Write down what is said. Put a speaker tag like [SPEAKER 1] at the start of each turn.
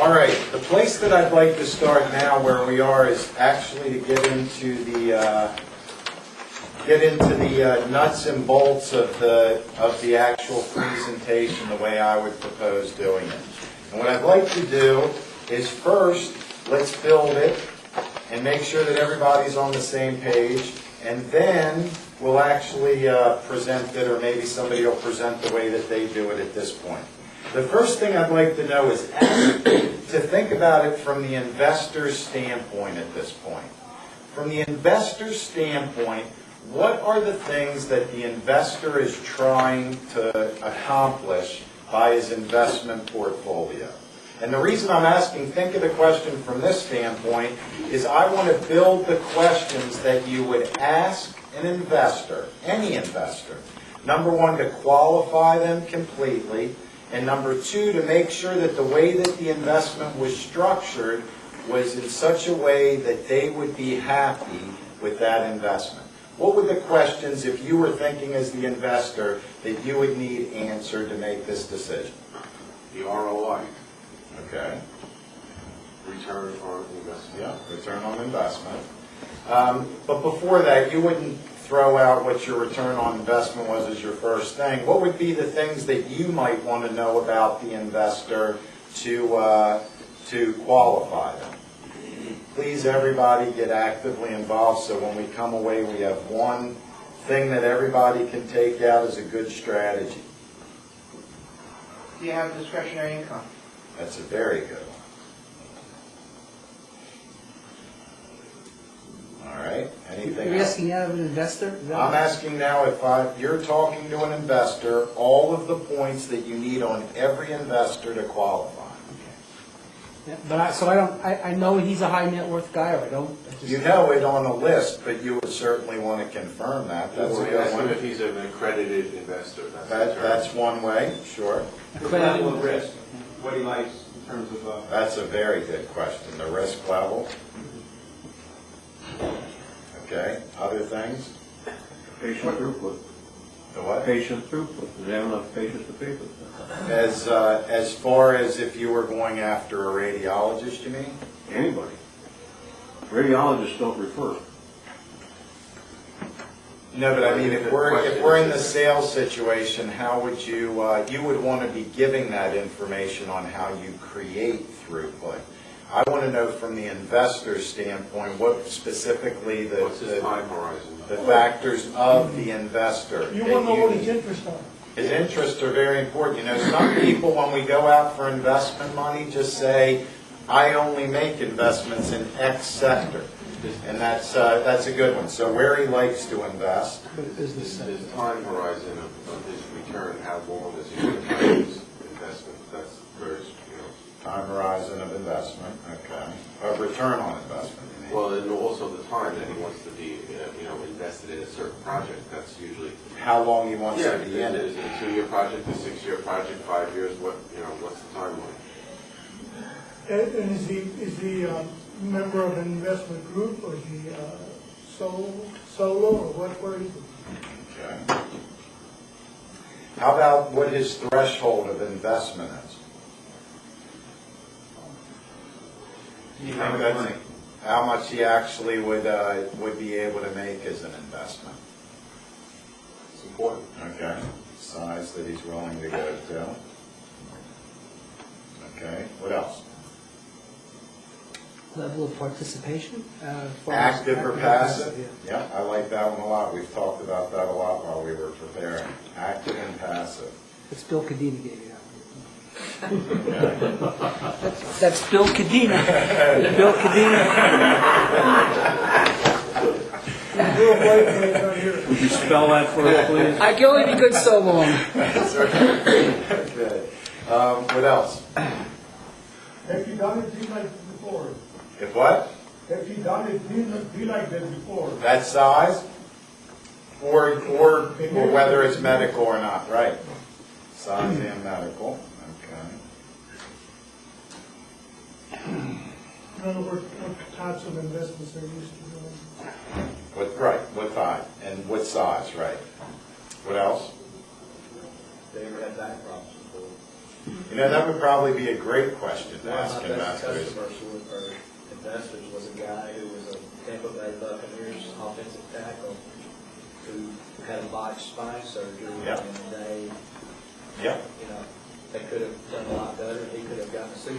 [SPEAKER 1] All right, the place that I'd like to start now where we are is actually to get into the nuts and bolts of the actual presentation, the way I would propose doing it. And what I'd like to do is first, let's build it and make sure that everybody's on the same page, and then we'll actually present it, or maybe somebody will present the way that they do it at this point. The first thing I'd like to know is to think about it from the investor's standpoint at this point. From the investor's standpoint, what are the things that the investor is trying to accomplish by his investment portfolio? And the reason I'm asking, think of the question from this standpoint, is I want to build the questions that you would ask an investor, any investor. Number one, to qualify them completely. And number two, to make sure that the way that the investment was structured was in such a way that they would be happy with that investment. What would the questions, if you were thinking as the investor, that you would need answered to make this decision?
[SPEAKER 2] The ROI.
[SPEAKER 1] Okay.
[SPEAKER 2] Return on investment.
[SPEAKER 1] Yeah, return on investment. But before that, you wouldn't throw out what your return on investment was as your first thing. What would be the things that you might want to know about the investor to qualify them? Please, everybody, get actively involved so when we come away, we have one thing that everybody can take out as a good strategy.
[SPEAKER 3] Do you have discretionary income?
[SPEAKER 1] That's a very good one. All right. Anything
[SPEAKER 4] You're
[SPEAKER 1] else?
[SPEAKER 4] asking out of an investor?
[SPEAKER 1] I'm asking now if you're talking to an investor, all of the points that you need on every investor to qualify.
[SPEAKER 4] Yeah, but I know he's a high net worth guy, or I don't.
[SPEAKER 1] You know it on a list, but you would certainly want to confirm that. That's a
[SPEAKER 2] Or
[SPEAKER 1] good
[SPEAKER 2] ask him
[SPEAKER 1] one.
[SPEAKER 2] if he's an accredited investor.
[SPEAKER 1] That's one way, sure.
[SPEAKER 5] The level of risk, what he likes in terms of...
[SPEAKER 1] That's a very good question. The risk level. Okay, other things?
[SPEAKER 5] Patient throughput.
[SPEAKER 1] The what?
[SPEAKER 5] Patient throughput. Do they have enough patients to pay for that?
[SPEAKER 1] As far as if you were going after a radiologist, you mean?
[SPEAKER 5] Anybody. Radiologists don't refer.
[SPEAKER 1] No, but I mean, if we're in the sales situation, how would you would want to be giving that information on how you create throughput. I want to know from the investor's standpoint what specifically
[SPEAKER 2] What's his time horizon?
[SPEAKER 1] the factors of the investor.
[SPEAKER 6] You want to know what his interests are.
[SPEAKER 1] His interests are very important. You know, some people, when we go out for investment money, just say, I only make investments in X sector. And that's a good one. So where he likes to invest.
[SPEAKER 2] His time horizon of his return, how long is he going to make his investment? That's very,
[SPEAKER 1] Time horizon of investment, okay. Of return on investment. you mean.
[SPEAKER 2] Well, and also the time that he wants to be, invested in a certain project. That's usually...
[SPEAKER 1] How long he wants to be in
[SPEAKER 2] Is
[SPEAKER 1] it.
[SPEAKER 2] it a 2-year project, a 6-year project, 5 years? What's the timeline?
[SPEAKER 6] And is he a member of an investment group, or is he solo, or where is he?
[SPEAKER 1] Okay. How about what his threshold of investment is? You think that's how much he actually would be able to make as an investment?
[SPEAKER 2] It's important.
[SPEAKER 1] Okay. Size that he's willing to go to. Okay. What else?
[SPEAKER 4] Level of participation?
[SPEAKER 1] Active or passive?
[SPEAKER 4] Yeah.
[SPEAKER 1] Yeah, I like that one a lot. We've talked about that a lot while we were preparing. Active and passive.
[SPEAKER 4] That's Bill Cadena gave you that.
[SPEAKER 1] Okay.
[SPEAKER 4] That's Bill Cadena. Bill Cadena.
[SPEAKER 5] Would you spell that for us, please?
[SPEAKER 4] I can only be good so long.
[SPEAKER 1] Good. What else?
[SPEAKER 6] Have you done it like this before?
[SPEAKER 1] If what?
[SPEAKER 6] Have you done it be like that before?
[SPEAKER 1] That size? Or whether it's medical or not, right? Size and medical.
[SPEAKER 6] In other words, what types of investments are used to doing?
[SPEAKER 1] What type and what size, right? What else?
[SPEAKER 5] They ever had that problem before?
[SPEAKER 1] You know, that would probably be a great question to
[SPEAKER 3] One of
[SPEAKER 1] ask
[SPEAKER 3] my best
[SPEAKER 1] investors.
[SPEAKER 3] customers or investors was a guy who was a Tampa Bay Buccaneers offensive tackle who had a botched spine surgery,
[SPEAKER 1] Yeah.
[SPEAKER 3] and they,
[SPEAKER 1] Yeah.
[SPEAKER 3] you know, they could have done a lot better. He could have gotten a Super